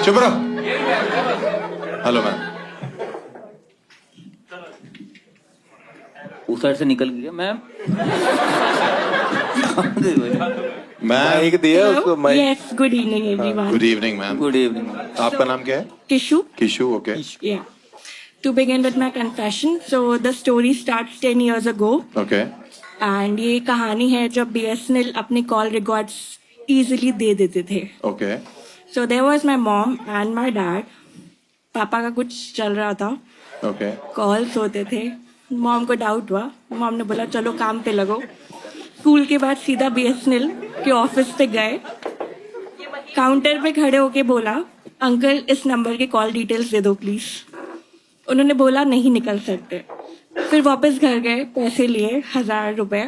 चुप रहो। Hello ma'am. उस साइड से निकल गया मैम। मैम दिया उसको mike. Yes, good evening, everyone. Good evening ma'am. Good evening. आपका नाम क्या है? Kishu? Kishu. Okay Yeah. To begin with my confession, so the story starts 10 years ago. Okay And ये कहानी है जब BSNL अपने कॉल रिकॉर्ड्स easily दे देते थे. Okay So there was my mom and my dad. पापा का कुछ चल रहा था. ओके कॉल्स होते थे. मॉम को डाउट हुआ. मॉम ने बोला चलो काम पे लगो. स्कूल के बाद सीधा BSNL के ऑफिस पे गए. काउंटर पे खड़े होके बोला अंकल इस नंबर के कॉल डिटेल्स दे दो प्लीज. उन्होंने बोला नहीं निकल सकते. फिर वापस घर गए, पैसे लिए 1000 रुपए.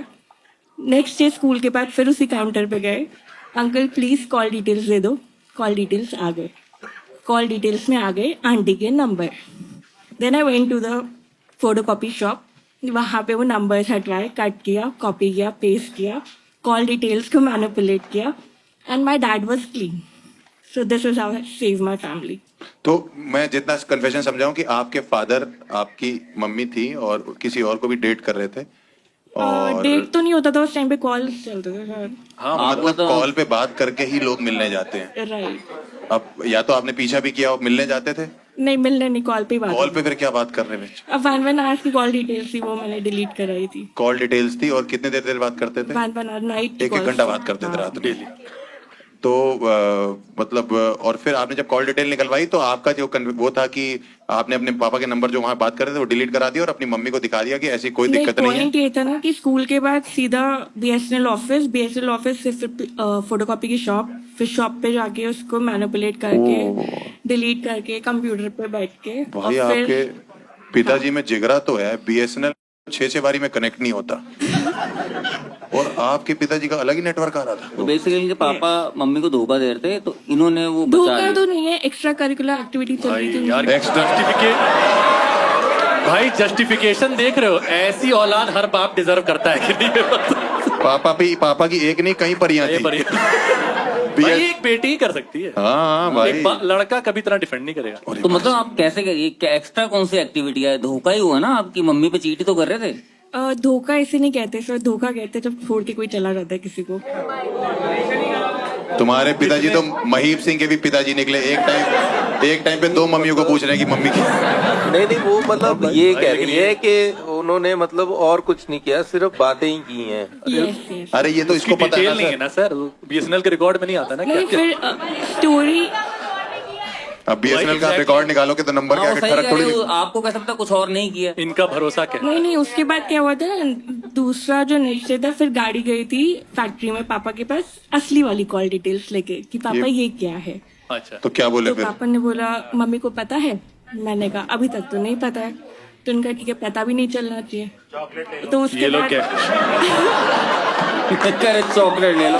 नेक्स्ट डे स्कूल के बाद फिर उसी काउंटर पे गए. अंकल प्लीज कॉल डिटेल्स दे दो. कॉल डिटेल्स आ गए. कॉल डिटेल्स में आ गए आंटी के number. Then I went to the photocopy shop. वहाँ पे वो नंबर्स हटवाए, कट किया, कॉपी किया, पेस्ट किया, कॉल डिटेल्स को मैनिपुलेट किया and my dad was clean. So this is how I save my family. तो मैं जितना कन्फेशन समझाऊं कि आपके फादर आपकी मम्मी थी और किसी और को भी डेट कर रहे थे और डेट तो नहीं होता था उस टाइम पे, कॉल चलते थे शायद. हाँ आपको मतलब तो- कॉल पे बात करके ही लोग मिलने जाते हैं. राइट. अब या तो आपने पीछा भी किया और मिलने जाते थे. नहीं मिलने नहीं, कॉल पे ही बात. कॉल पे फिर क्या बात कर रहे थे? अब 1 आवर्स की कॉल डिटेल्स थी वो मैंने डिलीट कराई थी. कॉल डिटेल्स थी और कितने देर देर बात करते थे? 1 आवर नाइट. 1-1 घंटा बात करते थे रात डेली. तो मतलब और फिर आपने जब कॉल डिटेल निकलवाई तो आपका जो वो था कि आपने अपने पापा के नंबर जो वहाँ बात कर रहे थे वो डिलीट करा दिया और अपनी मम्मी को दिखा दिया कि ऐसी कोई दिक्कत नहीं है. पॉइंट ये था ना कि स्कूल के बाद सीधा BSNL ऑफिस से फिर फोटोकॉपी की शॉप, फिर शॉप पे जाके उसको मैनिपुलेट करके डिलीट करके कंप्यूटर पे बैठ के भाई आपके पिताजी में जिगरा तो है. BSNL 6 बारी में कनेक्ट नहीं होता और आपके पिताजी का अलग ही नेटवर्क आ रहा था. तो बेसिकली इनके पापा मम्मी को धोखा दे रहे थे तो इन्होंने वो बचा धोखा लिया. तो नहीं है, एक्स्ट्रा करिकुलर एक्टिविटी चल रही थी. यार एक्स्ट्रा भाई जस्टिफिकेशन देख रहे हो, ऐसी औलाद हर बाप डिजर्व करता है कि नहीं? पापा की एक नहीं कई परियां ये थी. भाई एक बेटी ही कर सकती है. हाँ भाई. एक लड़का कभी तरह डिफेंड नहीं करेगा. तो मतलब आप कैसे करिए, क्या एक्स्ट्रा कौन सी एक्टिविटी है? धोखा ही हुआ ना, आपकी मम्मी पे चीट तो कर रहे थे. धोखा ऐसे नहीं कहते सर, धोखा कहते हैं जब छोड़ के कोई चला जाता है किसी को. तुम्हारे पिताजी तो महीप सिंह के भी पिताजी निकले. एक टाइम पे 2 मम्मियों को पूछ रहे हैं कि मम्मी की. नहीं वो मतलब ये कह रही है कि उन्होंने मतलब और कुछ नहीं किया, सिर्फ बातें ही की हैं. यस. अरे ये तो इसको पता डिटेल है नहीं है ना ना सर, BSNL के रिकॉर्ड में नहीं आता ना नहीं क्या. फिर स्टोरी. अब BSNL का रिकॉर्ड निकालोगे तो नंबर हाँ, क्या वो सही फर्क कह थोड़ी. रहे हो, आपको कह सकता कुछ और नहीं किया. इनका भरोसा क्या. नहीं उसके बाद क्या हुआ था, दूसरा जो नेक्स्ट डे था फिर गाड़ी गई थी फैक्ट्री में पापा के पास असली वाली कॉल डिटेल्स लेके कि पापा ये क्या है. अच्छा तो क्या बोले तो फिर? पापा ने बोला मम्मी को पता है. मैंने कहा अभी तक तो नहीं पता है. तो उनका ठीक है, पता भी नहीं चलना चाहिए. तो ये उसके लोग बाद क्या. करे चॉकलेट ले लो.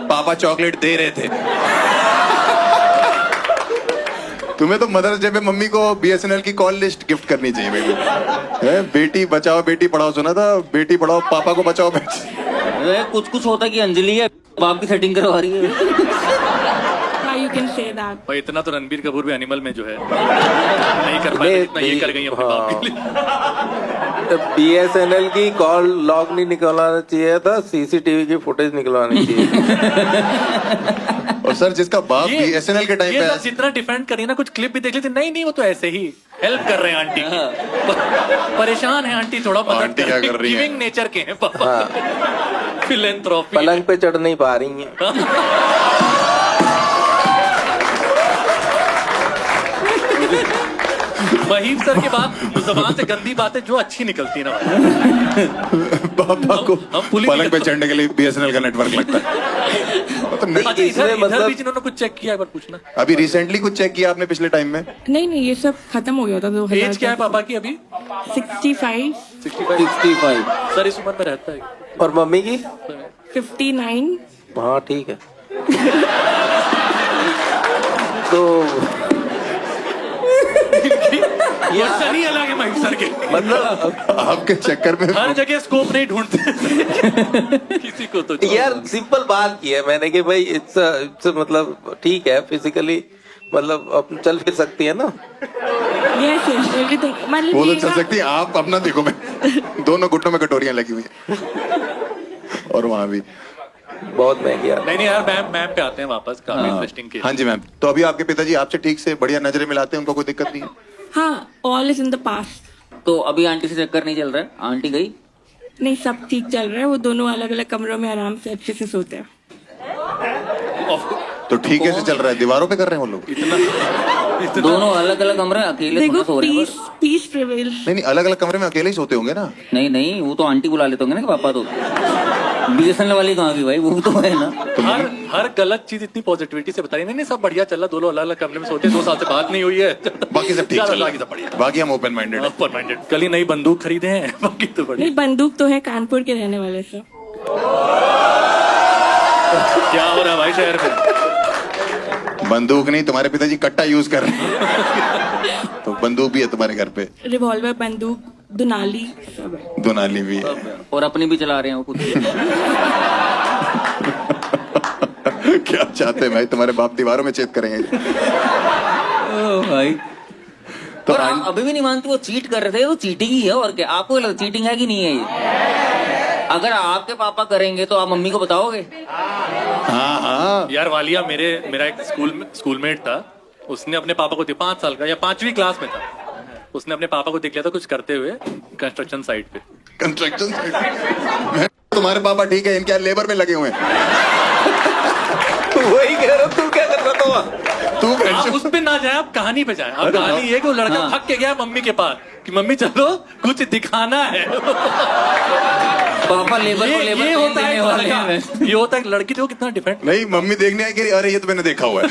पापा चॉकलेट दे रहे थे. तुम्हें तो मदर्स डे पे मम्मी को BSNL की कॉल लिस्ट गिफ्ट करनी चाहिए बेटी. बेटी बचाओ बेटी पढ़ाओ सुना था. बेटी पढ़ाओ पापा को बचाओ बेटी. कुछ होता कि अंजलि है बाप की सेटिंग करवा रही है. You can say that. भाई इतना तो रणबीर कपूर भी एनिमल में जो है नहीं कर पाए, इतना ये कर गई अपने बाप के लिए. BSNL की कॉल लॉग नहीं निकलवाना चाहिए था, CCTV की फुटेज निकलवानी चाहिए. और सर जिसका बाप BSNL के टाइम ये पे सब जितना डिफेंड करिए ना, कुछ क्लिप भी देख लेते. नहीं वो तो ऐसे ही हेल्प कर रहे हैं आंटी की. परेशान है आंटी, थोड़ा मदद आंटी क्या कर रही है? गिविंग नेचर के हैं पापा. फिलैंथ्रोपी. पलंग पे चढ़ नहीं पा रही हैं. महीप सर के बाद जुबान से गंदी बातें जो अच्छी निकलती है ना, पापा को हम पुलिस पलंग पे चढ़ने के लिए BSNL का नेटवर्क लगता है. तो नहीं, अच्छा, इधर मतलब- भी जिन्होंने कुछ चेक किया एक बार पूछना. अभी रिसेंटली कुछ चेक किया आपने पिछले टाइम में? नहीं ये सब खत्म हो गया था 2000. एज क्या है पापा की अभी? 65. 65. सर इस उम्र में रहता है. और मम्मी की? 59. हाँ ठीक है. तो क्वेश्चन ही अलग है महेश सर के। मतलब आपके चक्कर में हर जगह स्कोप नहीं ढूंढते किसी को तो यार सिंपल बात की है मैंने कि भाई इट्स मतलब ठीक है फिजिकली मतलब अब चल फिर सकती है ना। यस यस एवरीथिंग मतलब वो तो ये चल ना- सकती है, आप अपना देखो। मैं दोनों घुटनों में कटोरियां लगी हुई है और वहां भी। बहुत महंगी यार। नहीं यार मैम पे आते हैं वापस, काफी इंटरेस्टिंग केस। हाँ जी मैम, तो अभी आपके पिताजी आपसे ठीक से बढ़िया नजरें मिलाते हैं, उनको कोई दिक्कत नहीं है? हाँ all is in the past. तो अभी आंटी से चक्कर नहीं चल रहा है? आंटी गई? नहीं सब ठीक चल रहा है, वो दोनों अलग अलग कमरों में आराम से अच्छे से सोते हैं। तो ठीक है से चल रहा है, दीवारों पे कर रहे हैं वो लोग? दोनों अलग अलग कमरे अकेले थोड़ा देखो सो रहे हैं पीस बस। Peace prevails. नहीं नहीं, अलग अलग कमरे में अकेले ही सोते होंगे ना? नहीं नहीं, वो तो आंटी बुला लेते होंगे ना कि पापा तो। बीएसएनएल वाली कहाँ की भाई, वो तो है ना। हर गलत चीज इतनी पॉजिटिविटी से बताई। नहीं सब बढ़िया चल रहा, दोनों अलग अलग कमरे में सोते, 2 साल से बात नहीं हुई है। बाकी सब ठीक चल रहा बाकी सब बढ़िया, है, बाकी हम ओपन माइंडेड है। Open minded. कल ही नई बंदूक खरीदे हैं, बाकी तो बढ़िया। नहीं बंदूक तो है, कानपुर के रहने वाले से। क्या हो रहा है भाई शहर में? बंदूक नहीं, तुम्हारे पिताजी कट्टा यूज कर रहे हैं तो बंदूक भी है तुम्हारे घर पे? रिवॉल्वर बंदूक दुनाली सब है। दोनाली भी है। और अपनी भी चला रहे हैं वो खुद। क्या चाहते हैं भाई, तुम्हारे बाप दीवारों में छेद करेंगे? ओ भाई, तो और आप अभी भी नहीं मानते वो चीट कर रहे थे? वो चीटिंग ही है और क्या? आपको क्या लगता है चीटिंग है कि नहीं है ये? अगर आपके पापा करेंगे तो आप मम्मी को बताओगे? हाँ हाँ, यार वालिया मेरा एक स्कूलमेट था, उसने अपने पापा को 5 साल का या 5वीं क्लास में था, उसने अपने पापा को देख लिया था कुछ करते हुए कंस्ट्रक्शन साइट पे। कंस्ट्रक्शन। तुम्हारे पापा ठीक है, इनके यहाँ लेबर में लगे हुए हैं। वही कह रहा हूँ, तू क्या कर रहा था वहाँ? तू आप उस पे ना जाए, आप कहानी पे जाए। अब कहानी ये कि वो लड़का हाँ। थक के गया मम्मी के पास कि मम्मी चलो कुछ दिखाना है। पापा लेबर को लेबर ये पेन होता है देने एक वाले लड़का, हैं। ये होता है एक लड़की देखो कितना डिफरेंट। नहीं, मम्मी देखने आई कि अरे ये तो मैंने देखा हुआ है।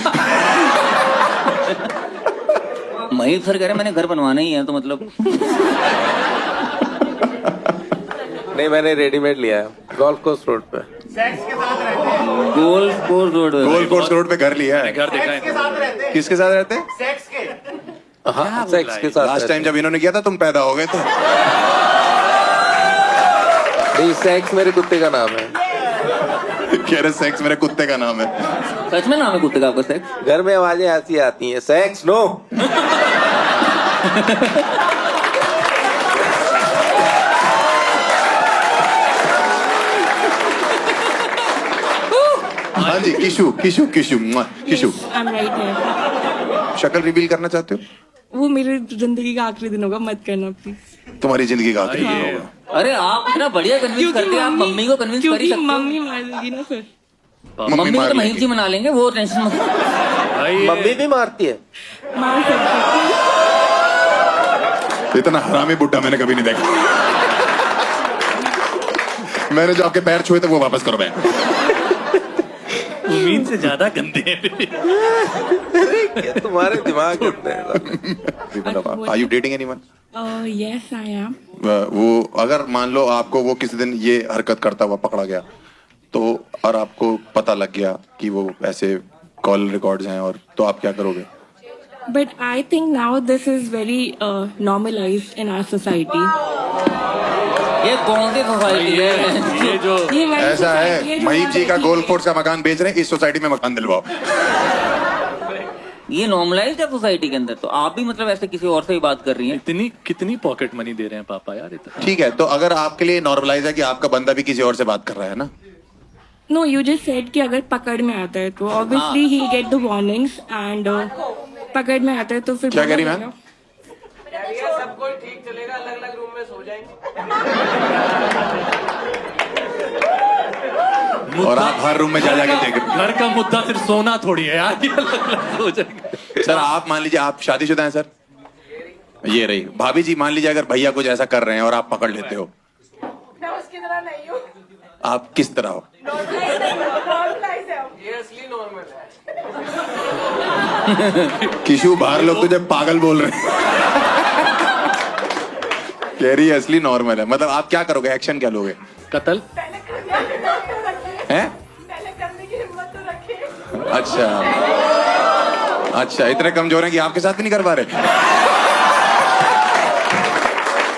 महीप सर कह रहे मैंने घर बनवाना ही है, तो मतलब नहीं मैंने रेडीमेड लिया है गोल्फ कोर्स रोड पे। Golf course road gold course road पे घर लिया है। घर देखा है। किसके साथ रहते हैं? हाँ सेक्स के साथ लास्ट टाइम जब इन्होंने किया था तुम पैदा हो गए थे। नहीं सेक्स मेरे कुत्ते का नाम है। कह रहे सेक्स मेरे कुत्ते का नाम है। सच में नाम है कुत्ते का आपका सेक्स? घर में आवाजें ऐसी आती हैं, सेक्स नो। हाँ जी, किशु किशु किशु मुआ, किशु। आई एम राइट है। शक्ल रिवील करना चाहते हो? वो मेरी जिंदगी का आखिरी दिन होगा, मत करना प्लीज। तुम्हारी जिंदगी का आखिरी दिन होगा। अरे आप इतना बढ़िया कन्विंस करते हैं, आप मम्मी को कन्विंस कर ही क्योंकि सकते हो। मम्मी मार देगी ना फिर। मम्मी को मार तो महीप लेगी। जी मना लेंगे, वो टेंशन मत। भाई मम्मी भी मारती है। मार सकती इतना हरामी बुड्ढा मैंने कभी नहीं देखा। मैंने जो आपके पैर छुए थे वो वापस करो मैं। उम्मीद से ज्यादा गंदे हैं। ये तुम्हारे दिमाग कितने हैं? Are you dating anyone? Yes I am. वो अगर मान लो आपको वो किसी दिन ये हरकत करता हुआ पकड़ा गया तो, और आपको पता लग गया कि वो ऐसे कॉल रिकॉर्ड्स हैं, और तो आप क्या करोगे? But I think now this is very normalized in our society. ये कौन सी सोसाइटी है? ये जो ये हमारी ऐसा society है, जो महीप जी का हमारी- गोल्फ कोर्स का मकान बेच रहे हैं, इस सोसाइटी में मकान दिलवाओ। ये नॉर्मलाइज है सोसाइटी के अंदर, तो आप भी मतलब ऐसे किसी और से ही बात कर रही हैं? कितनी पॉकेट मनी दे रहे हैं पापा यार इतना। ठीक है, तो अगर आपके लिए नॉर्मलाइज है कि आपका बंदा भी किसी और से बात कर रहा है ना? No, you just said कि अगर पकड़ में आता है तो obviously he'll get the warnings and पकड़ में आता है तो फिर क्या कह रही बोला मैम? जाएगा। सब कोई ठीक चलेगा, अलग अलग रूम में सो जाएंगे। और आप हर रूम में जा जाके देख रहे घर का मुद्दा सिर्फ सोना थोड़ी है यार, ये अलग-अलग हो जाएगा। सर आप मान लीजिए आप शादीशुदा हैं सर, ये रही भाभी जी, मान लीजिए अगर भैया कुछ ऐसा कर रहे हैं और आप पकड़ लेते हो, मैं उसकी तरह नहीं हूँ। आप किस तरह हो? ये असली नॉर्मल है। किशु बाहर लोग तुझे पागल बोल रहे हैं। कह रही है असली नॉर्मल है, मतलब आप क्या करोगे, एक्शन क्या लोगे? कत्ल। हैं? अच्छा अच्छा, इतने कमजोर हैं कि आपके साथ भी नहीं कर पा रहे।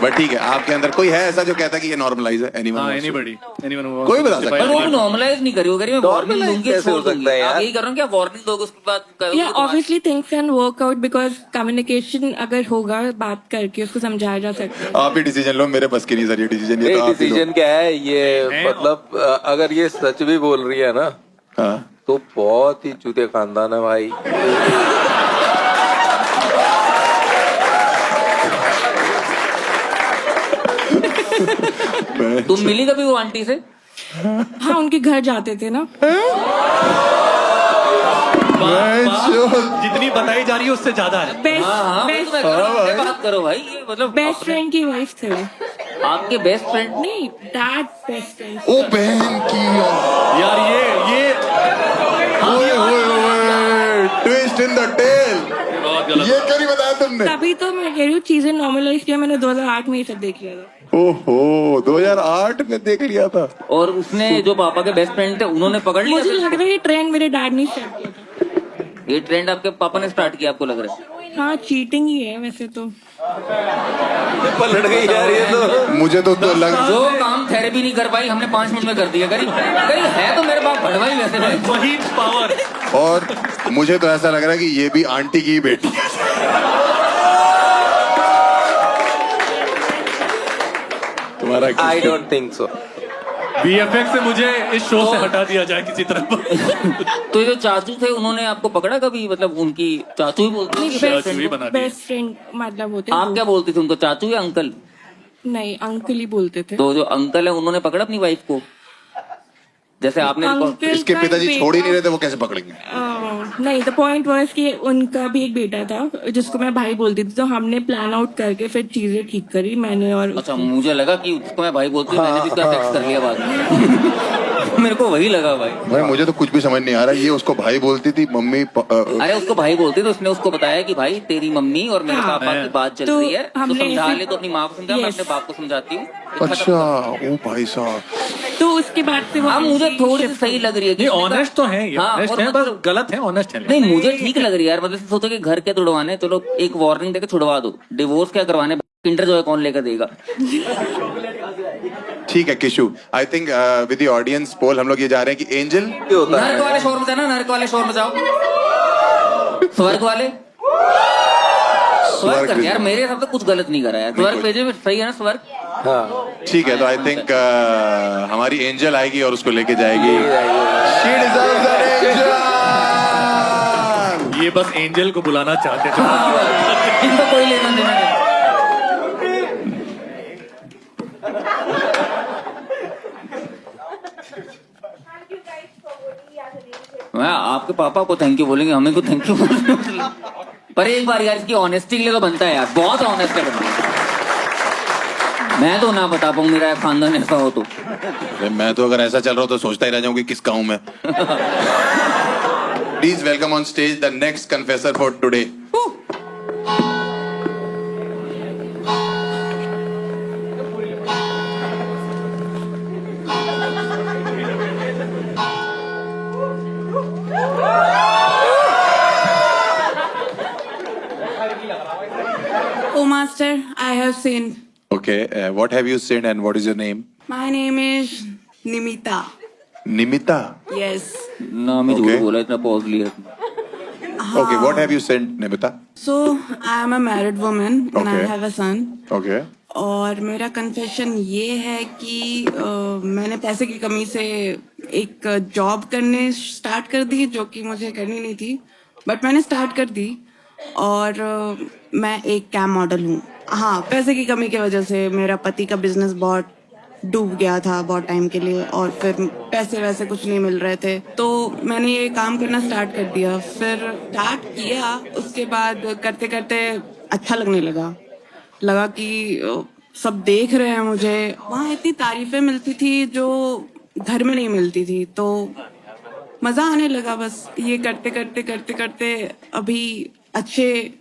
बट ठीक है, आपके अंदर कोई है ऐसा जो कहता है कि ये नॉर्मलाइज है? हाँ, एनीवन? एनीबडी कोई बता सकता है। पर वो नॉर्मलाइज नहीं करी, वो करी मैं वार्निंग Normalize दूंगी, कैसे हो छोड़ दूंगी। सकता है यार? आप यही कर रहे हो क्या, वार्निंग दोगे उसके बाद करोगे या तो बात- obviously things can work out because communication अगर होगा, बात करके उसको समझाया जा सकता है. आप ही डिसीजन लो, मेरे बस की नहीं सर ये डिसीजन, ये नहीं, तो आप ही लो। डिसीजन क्या है ये, मतलब अगर ये सच भी बोल रही है ना, हाँ। तो बहुत ही चूते खानदान है भाई. तुम मिली कभी वो आंटी से? हाँ, उनके घर जाते थे ना. जितनी बताई जा रही है उससे ज्यादा है। बेस्ट हाँ हाँ, वही तो मैं कह रहा हूँ, उससे बात करो भाई, ये मतलब बेस्ट फ्रेंड की वाइफ थे वो. आपके बेस्ट फ्रेंड नहीं, डैड बेस्ट फ्रेंड. ओ बहन की यार ये ट्विस्ट इन द टेल, बहुत गलत। ये क्यों नहीं बताया तुमने? तभी तो मैं कह रही हूँ चीजें नॉर्मलाइज किया मैंने 2008 में ये सब देख लिया था. ओहो, 2008 में देख लिया था। और उसने जो पापा के बेस्ट फ्रेंड थे उन्होंने पकड़ लिया मुझे फिर? लग रहा है ये ट्रेंड मेरे डैड ने स्टार्ट किया था. ये ट्रेंड आपके पापा ने स्टार्ट किया, आपको लग रहा है? हाँ, चीटिंग ही है वैसे तो. पलट गई यार ये तो. मुझे तो लग जो काम थेरेपी नहीं कर पाई हमने 5 मिनट में कर दिया। करी करी है तो मेरे बाप भड़वाई वैसे भाई। वही पावर। और मुझे तो ऐसा लग रहा है कि ये भी आंटी की ही बेटी है। तुम्हारा I don't think so. VFX से मुझे इस शो से हटा दिया जाए किसी तरह। तो ये जो चाचू थे उन्होंने आपको पकड़ा कभी, मतलब उनकी चाचू ही बोलते थे कि best चाचू friend ही को? बना दिया। बेस्ट फ्रेंड मतलब होते आप क्या बोलते थे उनको, चाचू या अंकल? नहीं, अंकल ही बोलते थे. तो जो अंकल है उन्होंने पकड़ा अपनी वाइफ को, जैसे आपने अंकल इसके का पिताजी एक छोड़ ही नहीं बेटा- रहे थे, वो कैसे पकड़ेंगे? नहीं, द पॉइंट वाज कि उनका भी एक बेटा था जिसको मैं भाई बोलती थी, तो हमने प्लान आउट करके फिर चीजें ठीक करी मैंने और अच्छा, मुझे लगा कि उसको मैं भाई बोलती हूँ, मैंने भी उसका सेक्स कर लिया बाद में। मेरे को वही लगा भाई। भाई मुझे तो कुछ भी समझ नहीं आ रहा, ये उसको भाई बोलती थी, मम्मी अरे उसको भाई बोलते तो उसने उसको बताया कि भाई तेरी मम्मी और मेरे हाँ। पापा की बात चल तो रही है, तो हमने समझा ऐसे- ले, तो अपनी माँ को समझा, मैं Yes. अपने बाप को समझाती हूँ। अच्छा, ओ भाई साहब, तो उसके बाद से वो हाँ, मुझे ऐसे ही थोड़ी सी shift सही लग रही है कि ये ऑनेस्ट तो है, ये हाँ, ऑनेस्ट और है, मतलब- बस गलत है, ऑनेस्ट है। नहीं, मुझे ठीक लग रही है यार, मतलब सोचो कि घर के तुड़वाने, चलो एक वार्निंग देके छुड़वा दो, डिवोर्स क्या करवाने, किंडर जॉय कौन लेकर देगा? ठीक है Kishu, I think with the audience poll हम लोग ये जा रहे हैं कि एंजल क्या होता नर्क है? वाले शोर में जाना, नर्क वाले शोर में जाओ, स्वर्ग वाले स्वर्ग कर यार, मेरे हिसाब से कुछ गलत नहीं करा यार, स्वर्ग भेजे में सही है ना स्वर्ग? हाँ, ठीक है, तो आई थिंक हमारी एंजल आएगी और उसको लेके जाएगी। She deserves an angel! ये बस एंजल को बुलाना चाहते थे। इनको कोई लेना देना नहीं। मैं आपके पापा को थैंक यू बोलेंगे, हमें को थैंक यू बोलेंगे, पर एक बार यार इसकी ऑनेस्टी के लिए तो बनता है यार, बहुत ऑनेस्ट है बंदा। मैं तो ना बता पाऊँ, मेरा खानदान ऐसा हो तो। अरे मैं तो अगर ऐसा चल रहा हो तो सोचता ही रह जाऊं कि किसका हूं मैं। Please welcome on stage the next confessor for today. Oh, master, I have sinned. Okay, what have you said and what is your name? My name is Nimita. Nimita. Yes. ना मैं Okay. झूठ बोला, इतना pause लिया। Okay, what have you said, Nimita? So, I am a married woman and I Okay. have a son. Okay. और मेरा confession ये है कि मैंने पैसे की कमी से एक जॉब करने स्टार्ट कर दी जो कि मुझे करनी नहीं थी, बट मैंने स्टार्ट कर दी। और मैं एक कैम मॉडल हूँ। हाँ, पैसे की कमी की वजह से मेरा पति का बिजनेस बहुत डूब गया था बहुत टाइम के लिए, और फिर पैसे वैसे कुछ नहीं मिल रहे थे, तो मैंने ये काम करना स्टार्ट कर दिया। फिर स्टार्ट किया, उसके बाद करते करते अच्छा लगने लगा कि सब देख रहे हैं मुझे। वहाँ इतनी तारीफें मिलती थी जो घर में नहीं मिलती थी, तो मजा आने लगा। बस ये करते करते करते करते अभी अच्छे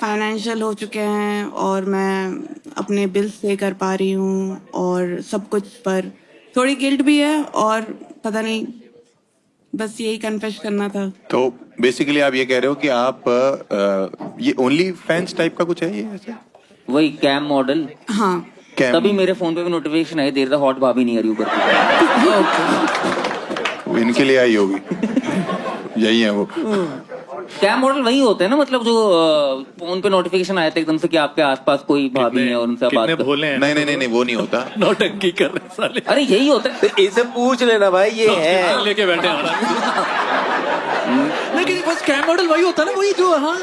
फाइनेंशियल हो चुके हैं और मैं अपने बिल्स पे कर पा रही हूँ और सब कुछ, पर थोड़ी गिल्ट भी है और पता नहीं, बस यही कन्फेस करना था। तो बेसिकली आप ये कह रहे हो कि आप ये ओनली फैंस टाइप का कुछ है ये ऐसे? वही कैम मॉडल। हाँ कैम तभी मेरे फोन पे भी notification I, there the hot भाभी नहीं आ रही ऊपर। वो इनके लिए आई होगी, यही है वो। कैम मॉडल वही होते हैं ना, मतलब जो फोन पे नोटिफिकेशन आया था एकदम से कि आपके आसपास कोई भाभी है और उनसे आप बात कितने कर। भोले हैं। नहीं वो नहीं होता। नौटंकी कर रहे हैं साले। अरे यही होता है। तो इसे पूछ लेना भाई, ये है। लेके बैठे हैं लेकिन बस कैम मॉडल वही होता है ना, वही जो। हाँ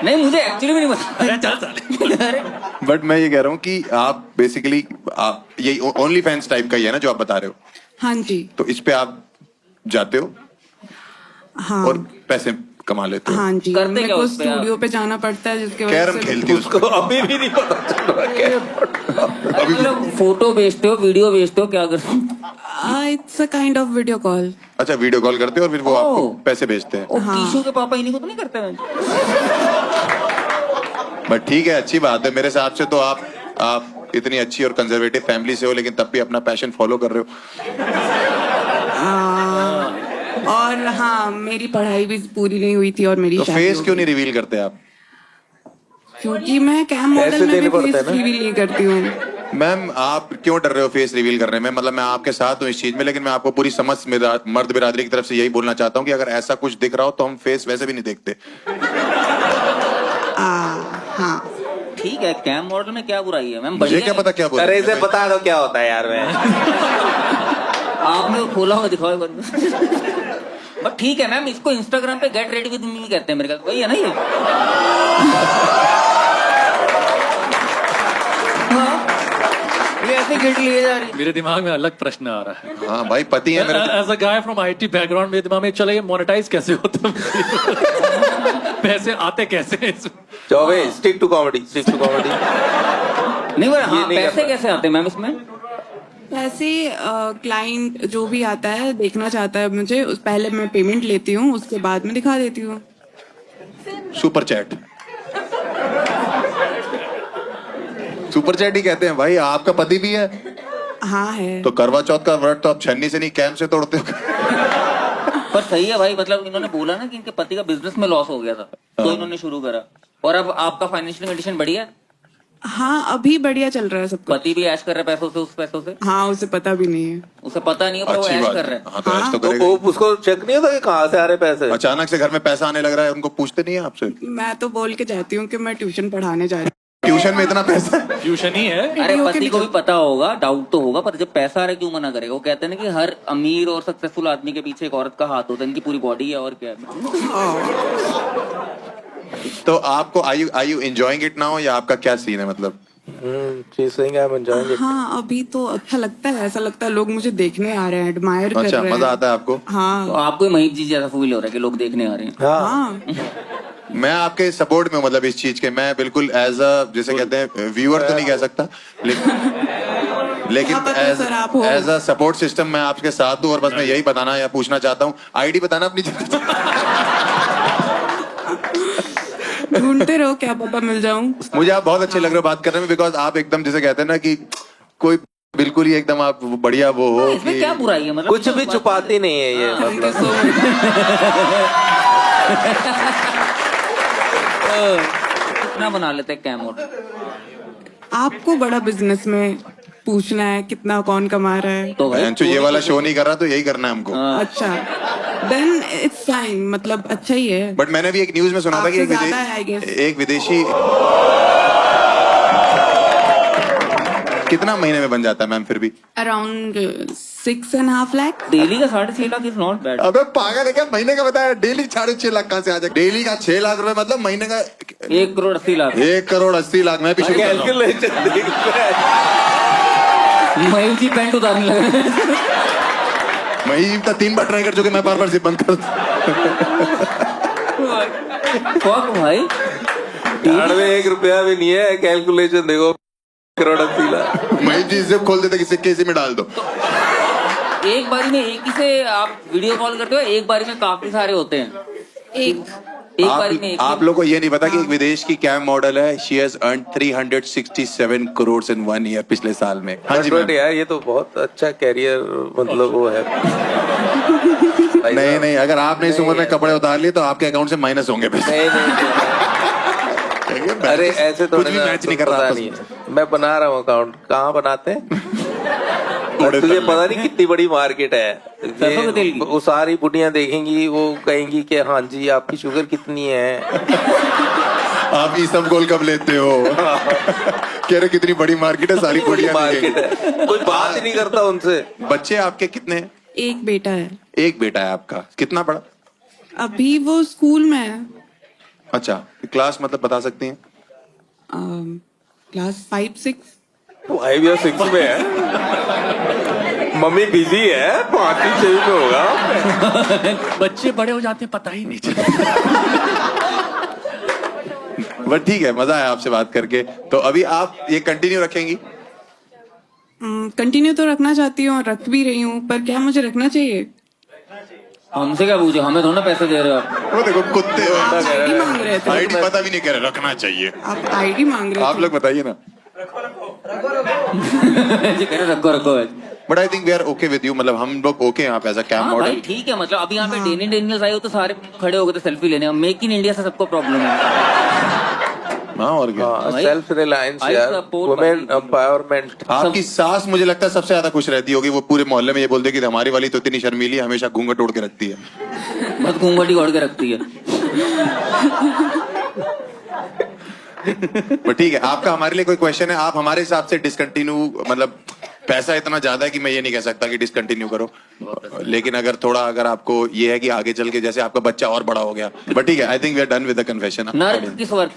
नहीं मुझे एक्चुअली भी नहीं पता। अरे चल साले। अरे बट मैं ये कह रहा हूँ कि आप बेसिकली आप यही ओनली फैंस टाइप का ही है ना जो आप बता रहे हो, हाँ जी तो इस पे आप जाते हो हाँ और पैसे कमा लेते हो। हाँ जी। करते मेरे क्या को उस पे आप? स्टूडियो पे जाना पड़ता है जिसके वजह कैरम से खेलती हो उसको। उसको अभी भी नहीं पता चल रहा है। अरे मतलब फोटो भेजते हो, वीडियो भेजते हो, क्या करते हो? It's a kind of video call. अच्छा वीडियो कॉल करते हो और फिर वो आपको ओह। पैसे भेजते हैं। ओ कीशु के पापा इन्हीं को तो नहीं करते हैं? बट ठीक है, अच्छी बात है। मेरे हिसाब से तो आप इतनी अच्छी और कंजर्वेटिव फैमिली से हो, लेकिन तब भी अपना पैशन फॉलो कर रहे हो। और हाँ मेरी पढ़ाई भी पूरी नहीं हुई थी और मेरी तो शादी फेस हो क्यों गई। नहीं रिवील करते आप? क्योंकि मैं कैम ऐसे मॉडल में देने भी पड़ते हैं फेस ना। रिवील नहीं करती हूँ। मैम आप क्यों डर रहे हो फेस रिवील करने में? मतलब मैं आपके साथ हूँ इस चीज में, लेकिन मैं आपको पूरी समझ मर्द बिरादरी की तरफ से यही बोलना चाहता हूँ कि अगर ऐसा कुछ दिख रहा हो तो हम फेस वैसे भी नहीं देखते। हाँ ठीक है, कैम मॉडल में क्या बुराई है मैम? मुझे बढ़िया क्या है। पता क्या बोल अरे रहे इसे हैं। बता दो क्या होता है यार। मैं आपने खोला हुआ दिखाओ एक बार। बट ठीक है मैम, इसको इंस्टाग्राम पे गेट रेडी विद मी कहते हैं मेरे ख्याल, वही है ना ये? हाँ, ये ऐसे गिट लिए जा रही है। मेरे दिमाग में अलग प्रश्न आ रहा है। हाँ भाई पति है मेरे। As a guy from IT background, मेरे दिमाग में चला ये मोनेटाइज कैसे होता है? पैसे आते कैसे हैं इसमें? Choubey stick to comedy, stick to comedy. नहीं हाँ, नहीं पैसे करना। कैसे आते हैं मैम इसमें? ऐसे क्लाइंट जो भी आता है देखना चाहता है मुझे, पहले मैं पेमेंट लेती हूँ, उसके बाद में दिखा देती हूँ। सुपर चैट, सुपर चैट ही कहते हैं भाई। आपका पति भी है हाँ है। तो करवा चौथ का व्रत तो आप छन्नी से नहीं कैम से तोड़ते हो। पर सही है भाई, मतलब इन्होंने बोला ना कि इनके पति का बिजनेस में लॉस हो गया था, तो इन्होंने शुरू करा। और अब आपका फाइनेंशियल कंडीशन बढ़िया है? हाँ अभी बढ़िया चल रहा है सबका। पति भी ऐश कर रहा है पैसों से, उस पैसों से? हाँ उसे पता भी नहीं है। उसे पता नहीं है पर वो अच्छी ऐश बात कर है। रहा है। हाँ तो ऐश तो तो करेगा। वो उसको चेक नहीं होता कि कहाँ से आ रहे पैसे। अचानक से घर में पैसा आने लग रहा है, उनको पूछते नहीं है आपसे? मैं तो बोल के जाती हूँ कि मैं ट्यूशन पढ़ाने जा रही ट्यूशन में इतना पैसा है? ट्यूशन ही है। अरे वीडियो के पति को भी निकल- पता होगा, डाउट तो होगा, पर जब पैसा आ रहा है क्यों मना करेगा? वो कहते हैं ना कि हर अमीर और सक्सेसफुल आदमी के पीछे एक औरत का हाथ होता है, इनकी पूरी बॉडी है और क्या है। तो आपको आई यू एंजॉयिंग इट नाउ, या आपका क्या सीन है? मतलब she saying I am enjoying it. हाँ अभी तो अच्छा लगता है, ऐसा लगता है लोग मुझे देखने आ रहे हैं, एडमायर कर अच्छा रहे हैं। मजा आता है आपको? तो हाँ आपको महीप जी जैसा फील हो रहा है कि लोग देखने आ रहे हैं? हाँ हाँ मैं आपके सपोर्ट में हूं, मतलब इस चीज के मैं बिल्कुल एज अ जैसे कहते हैं व्यूअर तो नहीं कह सकता, लेकिन क्या पता एज सर आप हो। एज अ सपोर्ट सिस्टम मैं आपके साथ हूँ। और बस मैं यही बताना या पूछना चाहता हूँ, आईडी बताना अपनी। ढूंढते रहो, क्या पता मिल जाऊं। मुझे आप बहुत अच्छे लग रहे हो बात करने में, बिकॉज आप एकदम जैसे कहते हैं ना कि कोई बिल्कुल ही एकदम आप बढ़िया वो हो इसमें कि क्या बुराई है? मतलब कुछ भी छुपाती नहीं है ये, Thank you मतलब। so much। कितना बना लेते हैं कैम मॉडल? आपको बड़ा बिजनेस में पूछना है कितना कौन कमा रहा है। तो भाई बहनचोद ये वाला शो नहीं कर रहा तो यही करना है हमको। हाँ। अच्छा देन इट्स फाइन, मतलब अच्छा ही है। बट मैंने भी एक न्यूज में सुना था कि आपसे ज्यादा है, I guess। एक विदेशी कितना महीने में बन जाता है मैम फिर भी? अराउंड 6.5 लाख। डेली का 6.5 लाख इज नॉट बैड। अबे पागल है क्या? महीने का बताया, डेली 6.5 लाख कहाँ से आ जाए? डेली का 6 लाख रुपए, मतलब महीने का 1,80,00,000। 1,80,00,000। मैं भी शुरू कर रहा हूँ। कैलकुलेशन देख रहा है। मयूर जी पैंट उतारने लगे। मैं ही तो 3 बार ट्राई कर चुके, मैं बार जिप बंद कर। फक भाई, झाड़ में 1 रुपया भी नहीं है, कैलकुलेशन देखो। 1,80,00,000। मैं जी जिप खोल देता कि सिक्के इसी में डाल दो। एक बारी में एक ही से आप वीडियो कॉल करते हो? एक बारी में काफी सारे होते हैं? एक बारी में एक आप लोग को ये नहीं पता कि एक विदेश की कैम मॉडल है, she has earn 367 crore in 1 year पिछले साल में। हाँ जी बट मैम। यार ये तो बहुत अच्छा कैरियर, मतलब वो है। नहीं नहीं, अगर आपने इस उम्र में कपड़े उतार लिए तो आपके अकाउंट से माइनस होंगे पैसे। नहीं नहीं अरे ऐसे तो कुछ भी मैच नहीं कर रहा पता था नहीं है। मैं बना रहा हूँ अकाउंट, कहाँ बनाते हैं? थोड़े तुझे तक। पता नहीं कितनी बड़ी मार्केट है सरसों के तेल की? वो सारी बुढ़ियां देखेंगी, वो कहेंगी कि हाँ जी आपकी शुगर कितनी है। आप ये सब गोल कब लेते हो? कह रहे कितनी बड़ी मार्केट है, सारी बड़ी बढ़िया मार्केट है, कोई बात ही नहीं करता उनसे। बच्चे आपके कितने हैं? एक बेटा है, एक बेटा है आपका, कितना बड़ा? अभी वो स्कूल में है, अच्छा, क्लास मतलब बता सकती हैं? क्लास 5-6। 5 या 6 में है। मम्मी बिजी है, 5-6 में होगा। बच्चे बड़े हो जाते हैं पता ही नहीं चलता। बट ठीक है, मजा आया आपसे बात करके। तो अभी आप ये कंटिन्यू रखेंगी? कंटिन्यू तो रखना चाहती हूँ और रख भी रही हूँ, पर क्या मुझे रखना चाहिए? हमसे क्या पूछे, हमें थोड़ा ना पैसे दे रहे हो आप। वो देखो कुत्ते आप आईडी मांग रहे थे, आईडी पता भी नहीं कह रहे, रखना चाहिए। आप आईडी मांग रहे आप थे। लोग बताइए ना। ऐसे कह रहे रखो रखो। But I think we are okay with you, मतलब हम लोग ओके हैं आप एज अ कैम हाँ भाई मॉडल। ठीक है, मतलब अभी यहाँ पे डेनी डेनियल्स आए हो तो सारे खड़े हो गए थे सेल्फी लेने। मेक इन इंडिया से सबको प्रॉब्लम है। हाँ और क्या। भाई, सेल्फ रिलायंस I यार, support वुमेन भाई। एम्पावरमेंट। आपकी सास मुझे लगता है सबसे ज्यादा खुश रहती होगी, वो पूरे मोहल्ले में ये बोलते कि हमारी वाली तो इतनी शर्मीली है, हमेशा घूंघट ओढ़ के रखती है। बस घूंघटी ओढ़ के रखती है। बट ठीक है, आपका हमारे लिए कोई क्वेश्चन है? आप हमारे हिसाब से डिसकंटिन्यू, मतलब पैसा इतना ज्यादा है कि मैं ये नहीं कह सकता कि डिसकंटिन्यू करो, लेकिन अगर थोड़ा अगर आपको ये है कि आगे चल के जैसे आपका बच्चा और बड़ा हो गया, बट ठीक है, I think we are done with the confession. नर्क किस वर्क?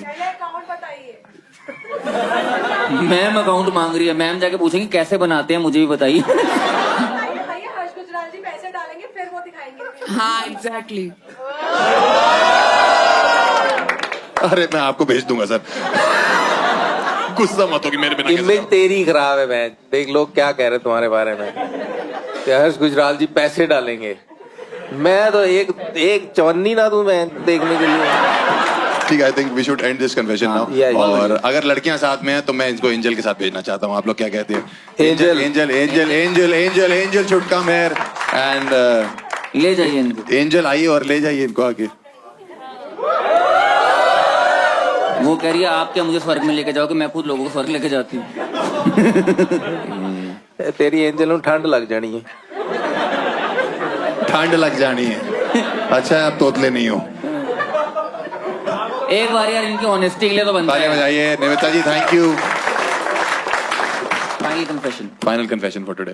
मैम अकाउंट मांग रही है, मैम जाके पूछेंगी कैसे बनाते हैं, मुझे भी बताइए। हर्ष गुजराल जी पैसे डालेंगे फिर वो दिखाएंगे। हाँ एग्जैक्टली। अरे मैं आपको भेज दूंगा सर, गुस्सा मत हो कि मेरे बिना कैसे इमेज तेरी खराब है बहन, देख लोग क्या कह रहे हैं तुम्हारे बारे में कि हर्ष गुजराल जी पैसे डालेंगे। मैं तो एक चवन्नी ना दूं मैं देखने के लिए। ठीक है, I think we should end this confession now. yeah, yeah. और अगर लड़कियां साथ में हैं तो मैं इनको एंजल के साथ भेजना चाहता हूँ। आप लोग क्या कहते हैं? Angel. Angel angel angel angel angel should come here and ले जाइए इनको। एंजल आइए और ले जाइए इनको आगे। वो कह रही है आप क्या मुझे स्वर्ग में लेके जाओगे, मैं खुद लोगों को स्वर्ग लेके जाती हूँ। तेरी एंजल ਨੂੰ ठंड लग जानी है। ठंड लग जानी है। अच्छा आप तोतले नहीं हो। एक बार यार इनकी ऑनेस्टी के लिए तो बनता तालियां है। बजाइए। Niveta ji thank you. Final confession. Final confession for today.